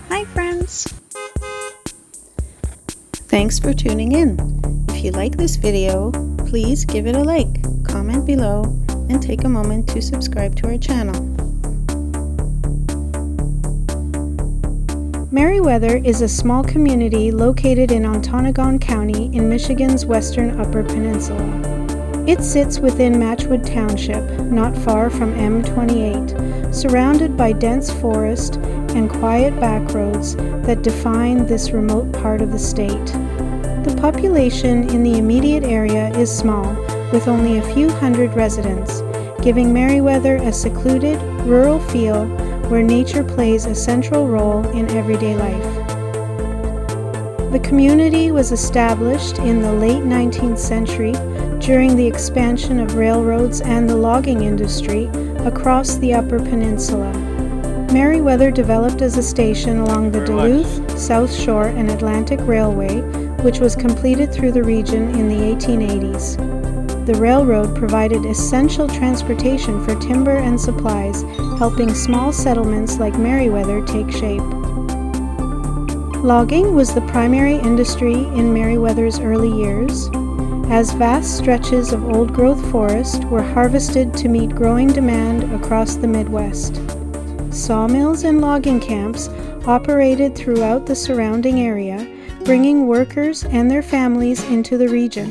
Hi friends! Thanks for tuning in. If you like this video, please give it a like, comment below, and take a moment to subscribe to our channel. Merriweather is a small community located in Ontonagon County in Michigan's western Upper Peninsula. It sits within Matchwood Township, not far from M28, surrounded by dense forest and quiet back roads that define this remote part of the state. The population in the immediate area is small, with only a few hundred residents, giving Merriweather a secluded, rural feel where nature plays a central role in everyday life. The community was established in the late 19th century during the expansion of railroads and the logging industry across the Upper Peninsula. Merriweather developed as a station along the Duluth, South Shore, and Atlantic Railway, which was completed through the region in the 1880s. The railroad provided essential transportation for timber and supplies, helping small settlements like Merriweather take shape. Logging was the primary industry in Merriweather's early years, as vast stretches of old-growth forest were harvested to meet growing demand across the Midwest. Sawmills and logging camps operated throughout the surrounding area, bringing workers and their families into the region.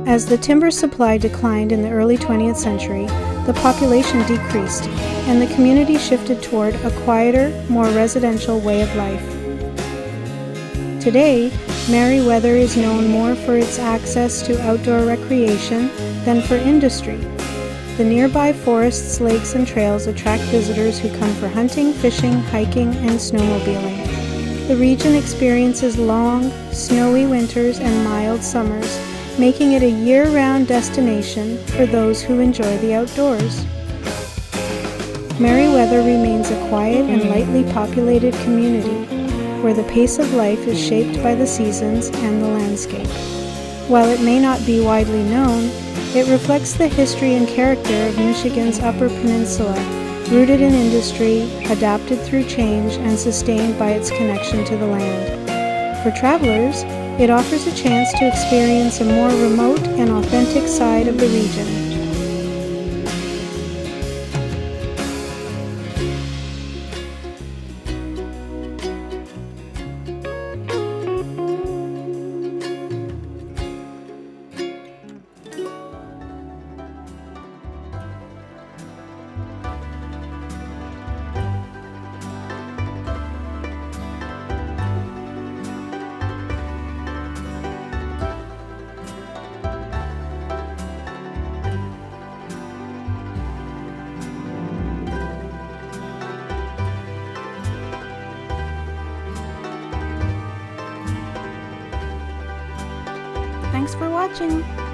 As the timber supply declined in the early 20th century, the population decreased, and the community shifted toward a quieter, more residential way of life. Today, Merriweather is known more for its access to outdoor recreation than for industry. The nearby forests, lakes, and trails attract visitors who come for hunting, fishing, hiking, and snowmobiling. The region experiences long, snowy winters and mild summers, making it a year-round destination for those who enjoy the outdoors. Merriweather remains a quiet and lightly populated community, where the pace of life is shaped by the seasons and the landscape. While it may not be widely known, it reflects the history and character of Michigan's Upper Peninsula, rooted in industry, adapted through change, and sustained by its connection to the land. For travelers, it offers a chance to experience a more remote and authentic side of the region. Thanks for watching!